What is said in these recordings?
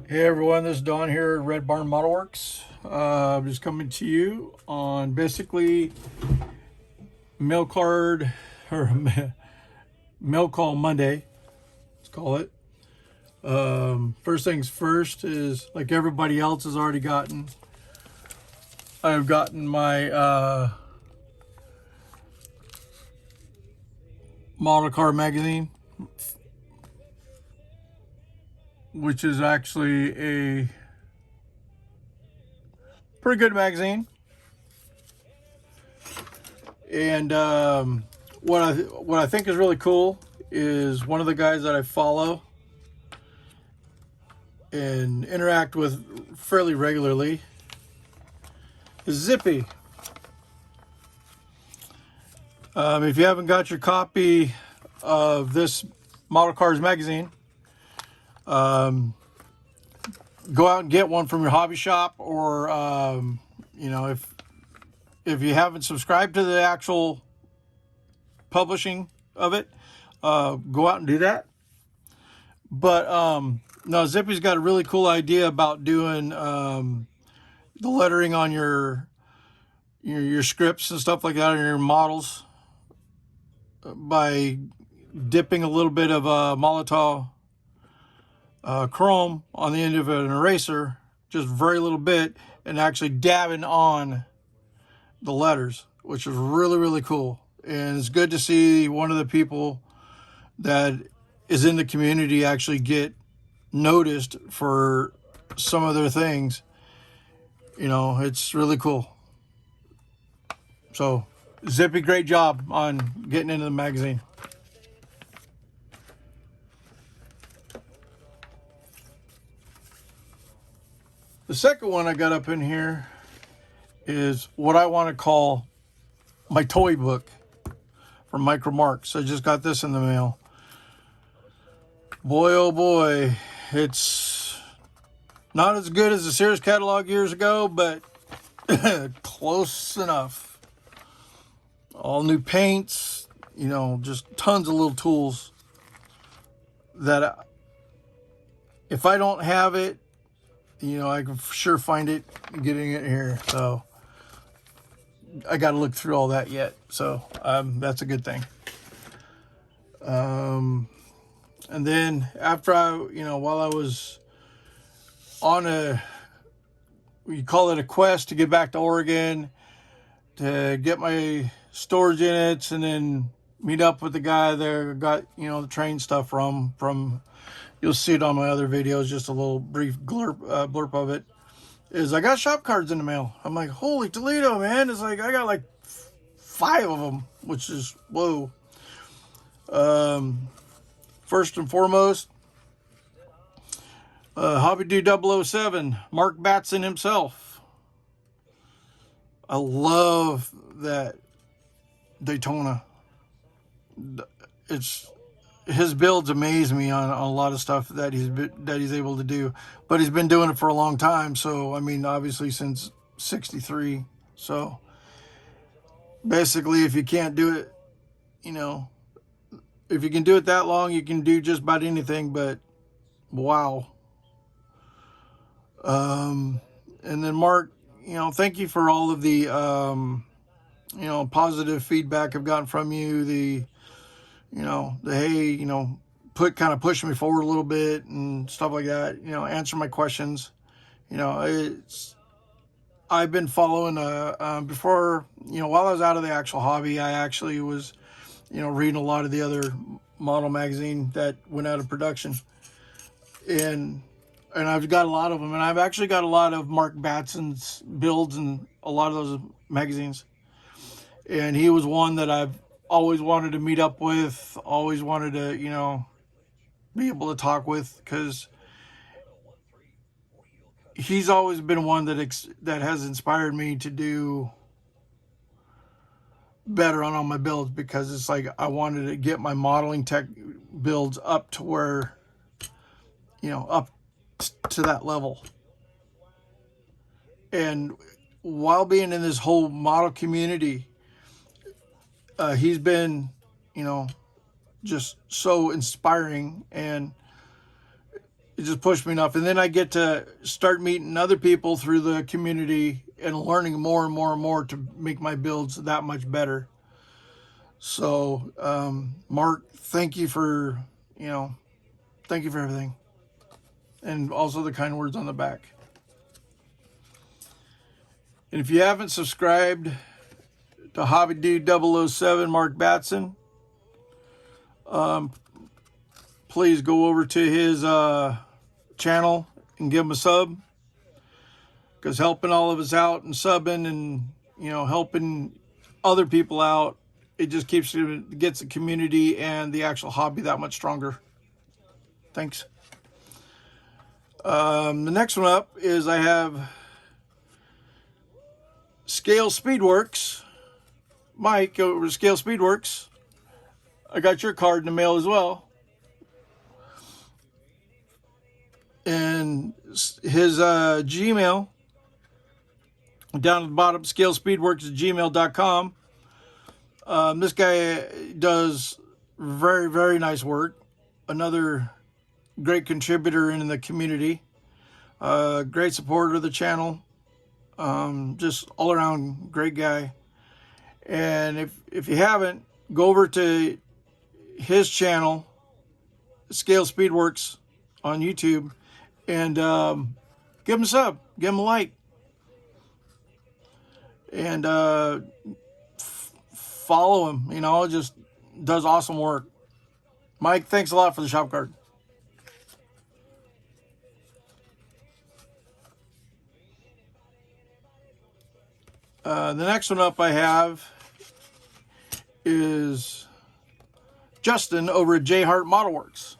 Hey everyone, this is Don here at Red Barn Modelworks. I'm just coming to you on basically mail card or mail call Monday, let's call it. First things first is, like everybody else has already gotten, I've gotten my model car magazine, which is actually a pretty good magazine. And what I think is really cool is one of the guys that I follow and interact with fairly regularly is Zippy. If you haven't got your copy of this Model Cars magazine, go out and get one from your hobby shop, or if you haven't subscribed to the actual publishing of it, go out and do that. But no, Zippy's got a really cool idea about doing the lettering on your scripts and stuff like that, and your models, by dipping a little bit of Molotov chrome on the end of an eraser, just very little bit, and actually dabbing on the letters, which is really cool. And it's good to see one of the people that is in the community actually get noticed for some of their things. It's really cool. So Zippy, great job on getting into the magazine. The second one I got up in here is what I want to call my toy book from Micro Marks. I just got this in the mail. Boy, oh boy, it's not as good as the Sears catalog years ago, but close enough. All new paints, just tons of little tools that if I don't have it, I can for sure find it getting it here. So I got to look through all that yet. So that's a good thing. And then after while I was on we call it a quest to get back to Oregon, to get my storage units, and then meet up with the guy there, got, the train stuff from, you'll see it on my other videos, just a little brief blurb of it, is I got shop cards in the mail. I'm like, holy Toledo, man. It's like, I got like 5 of them, which is, whoa. First and foremost, Hobby Dude 007, Mark Batson himself. I love that Daytona. His builds amaze me on a lot of stuff that he's able to do, but he's been doing it for a long time. So I mean, obviously since '63. So basically, if you can't do it, if you can do it that long, you can do just about anything. But wow. And then Mark, thank you for all of the positive feedback I've gotten from you. The hey, kind of pushing me forward a little bit and stuff like that. Answer my questions. I've been following before, while I was out of the actual hobby, I actually was, reading a lot of the other model magazine that went out of production, and I've got a lot of them, and I've actually got a lot of Mark Batson's builds in a lot of those magazines. And he was one that I've always wanted to meet up with, always wanted to, be able to talk with, because he's always been one that has inspired me to do better on all my builds, because it's like I wanted to get my modeling tech builds up to where, up to that level. And while being in this whole model community, he's been, just so inspiring, and it just pushed me enough. And then I get to start meeting other people through the community and learning more and more and more to make my builds that much better. So, Mark, thank you for, thank you for everything. And also the kind words on the back. And if you haven't subscribed to Hobby Dude 007, Mark Batson, please go over to his channel and give him a sub, because helping all of us out and subbing and helping other people out, it just gets the community and the actual hobby that much stronger. Thanks. The next one up is I have Scale Speedworks. Mike over at Scale Speedworks. I got your card in the mail as well. And his Gmail, down at the bottom, scalespeedworks@gmail.com. This guy does very, very nice work. Another great contributor in the community. Great supporter of the channel. Just all around great guy. And if you haven't, go over to his channel, Scale Speedworks on YouTube, and give him a sub, give him a like, and follow him. Just does awesome work. Mike, thanks a lot for the shop card. The next one up I have is Justin over at J Hart Modelworks.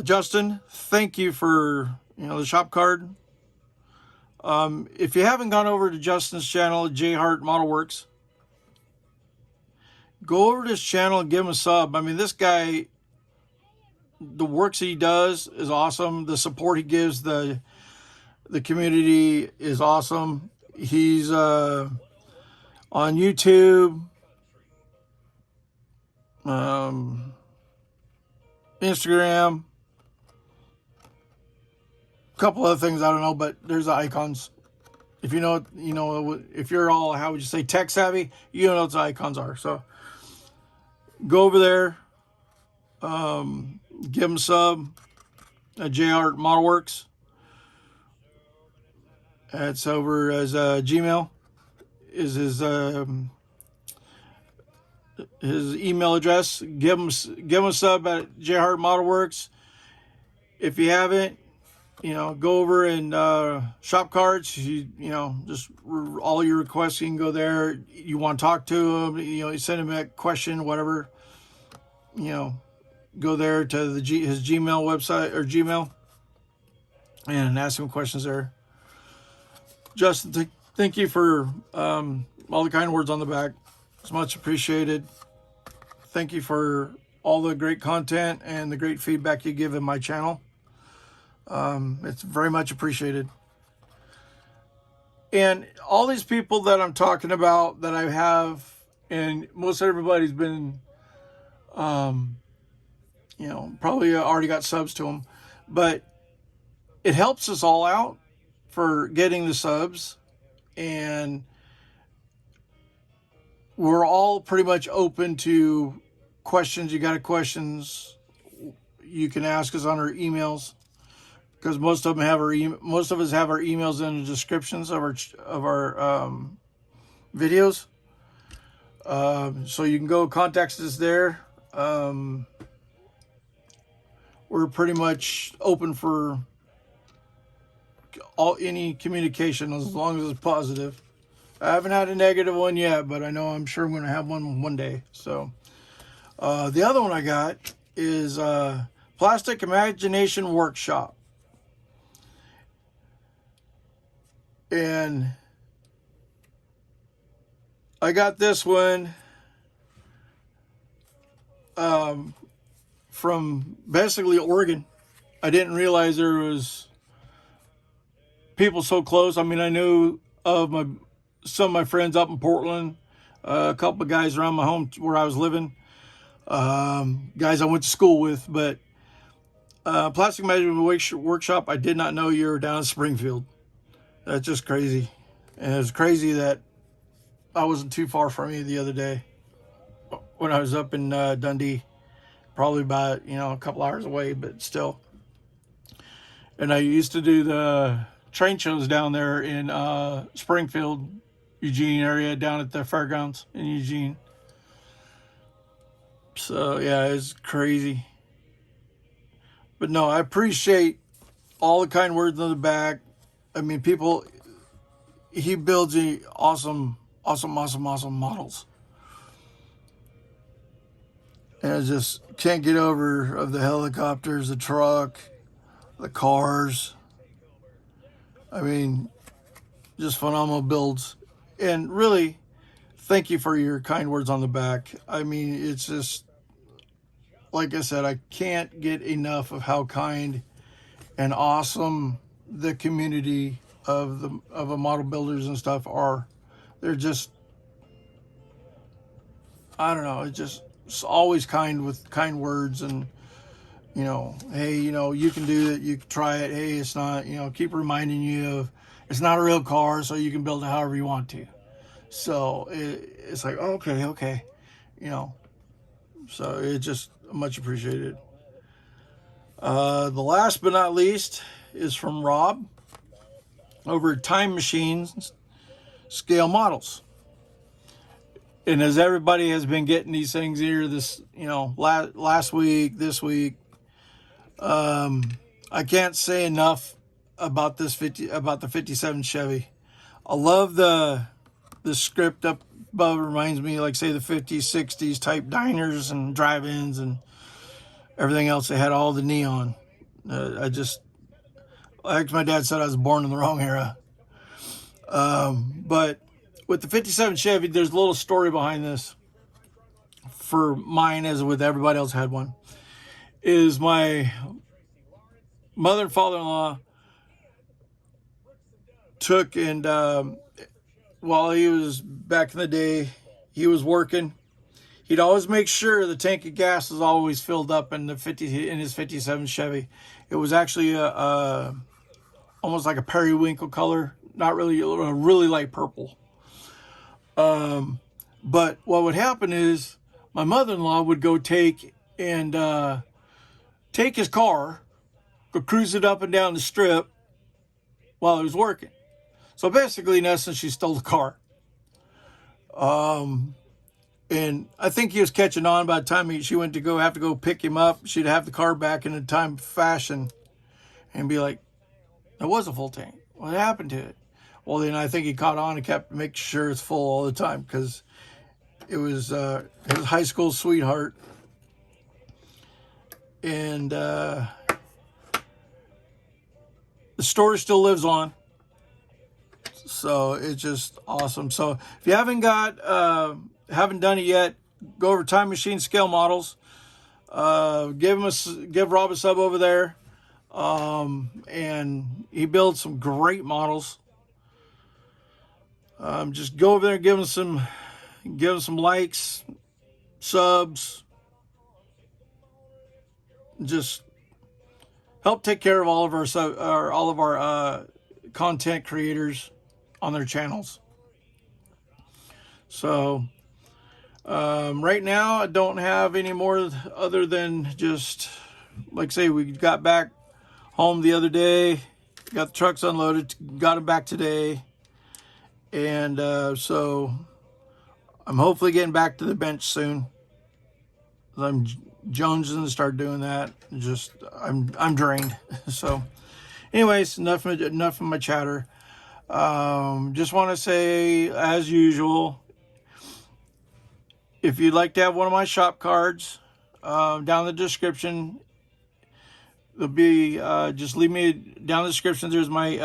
Justin, thank you for the shop card. If you haven't gone over to Justin's channel, J Hart Modelworks, go over to his channel and give him a sub. I mean, this guy, the works he does is awesome. The support he gives the community is awesome. He's on YouTube, Instagram, a couple other things I don't know, but there's the icons. If you know, if you're all, how would you say, tech savvy, you know what the icons are. So go over there, give him a sub at J Hart Modelworks. That's over as Gmail is his email address. Give him a sub at J Hart Modelworks. If you haven't, go over and shop cards. Just all your requests, you can go there. You want to talk to him, you send him a question, whatever. Go there to his Gmail website or Gmail and ask him questions there. Justin, thank you for all the kind words on the back. It's much appreciated. Thank you for all the great content and the great feedback you give in my channel. It's very much appreciated. And all these people that I'm talking about that I have, and most everybody's been, probably already got subs to them, but it helps us all out for getting the subs, and we're all pretty much open to questions. You got questions, you can ask us on our emails, because most of us have our emails in the descriptions of our videos. So you can go contact us there. We're pretty much open for any communication as long as it's positive. I haven't had a negative one yet, but I'm sure I'm going to have one day. So the other one I got is Plastic Imagination Workshop. And I got this one from basically Oregon. I didn't realize there was people so close. I mean, I knew of some of my friends up in Portland, a couple of guys around my home where I was living, guys I went to school with, but Plastic Magic Workshop, I did not know you were down in Springfield. That's just crazy. And it's crazy that I wasn't too far from you the other day when I was up in Dundee. Probably about, a couple hours away, but still. And I used to do the train shows down there in Springfield, Eugene area, down at the fairgrounds in Eugene. So, yeah, it's crazy. But no, I appreciate all the kind words on the back. I mean, he builds awesome models. And I just can't get over of the helicopters, the truck, the cars. I mean, just phenomenal builds. And really, thank you for your kind words on the back. I mean, it's just, like I said, I can't get enough of how kind and awesome the community of the model builders and stuff are. They're just, I don't know, it's always kind with kind words and, hey, you can do it, you can try it, hey, it's not, keep reminding you of it's not a real car, so you can build it however you want to. So it's like, okay, so it's just much appreciated. The last but not least is from Rob over at Time Machines Scale Models. And as everybody has been getting these things here this, last week, this week, I can't say enough about the 57 Chevy. I love the script up above. It reminds me, like, say, the 50s, 60s type diners and drive-ins and everything else. They had all the neon. Like my dad said, I was born in the wrong era. But with the 57 Chevy, there's a little story behind this. For mine, as with everybody else had one, is my mother and father-in-law took and while he was back in the day, he was working. He'd always make sure the tank of gas was always filled up in his 57 Chevy. It was actually almost like a periwinkle color, not really a really light purple. But what would happen is my mother-in-law would go take his car, go cruise it up and down the strip while he was working. So basically, in essence, she stole the car. And I think he was catching on by the time she went to have to go pick him up. She'd have the car back in a time fashion and be like, that was a full tank. What happened to it? Well, then I think he caught on and kept making sure it's full all the time because it was his high school sweetheart. And the story still lives on. So it's just awesome. So if you haven't done it yet, go over Time Machine Scale Models. Give Rob a sub over there. And he builds some great models. Just go over there and give him some likes, subs. Just help take care of all of our content creators on their channels. So right now I don't have any more other than just, like I say, we got back home the other day, got the trucks unloaded, got them back today, and so I'm hopefully getting back to the bench soon. I'm jonesing to start doing that. I'm drained. So anyways, enough of my chatter. Just want to say, as usual, if you'd like to have one of my shop cards, down in the description, there'll be, just leave me down in the description. There's my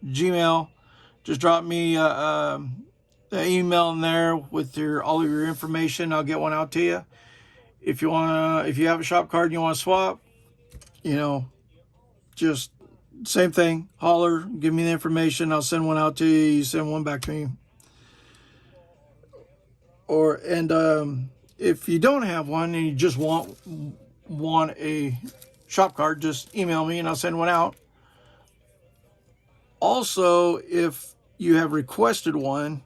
Gmail. Just drop me an email in there with all of your information. I'll get one out to you. If you have a shop card and you want to swap, just same thing. Holler, give me the information. I'll send one out to you. You send one back to me. If you don't have one and you just want want a shop card, just email me and I'll send one out. Also, if you have requested one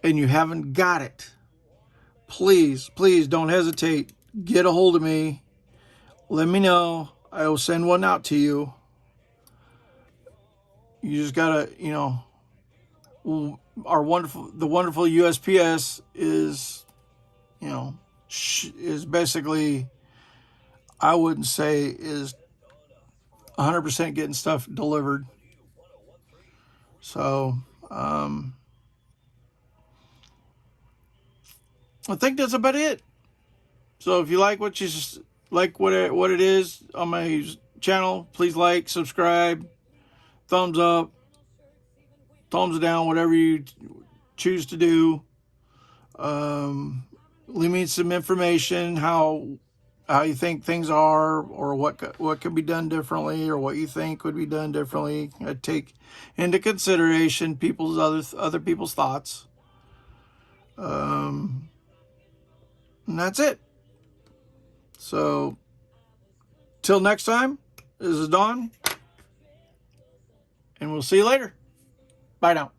and you haven't got it, please don't hesitate. Get a hold of me. Let me know. I will send one out to you. You just gotta, the wonderful USPS is, is basically, I wouldn't say is 100% getting stuff delivered. So, I think that's about it. So if you like what it is on my channel, please like, subscribe, thumbs up, thumbs down, whatever you choose to do. Leave me some information how you think things are, or what could be done differently, or what you think would be done differently. I take into consideration other people's thoughts. And that's it. So till next time, this is Don, and we'll see you later. Bye now.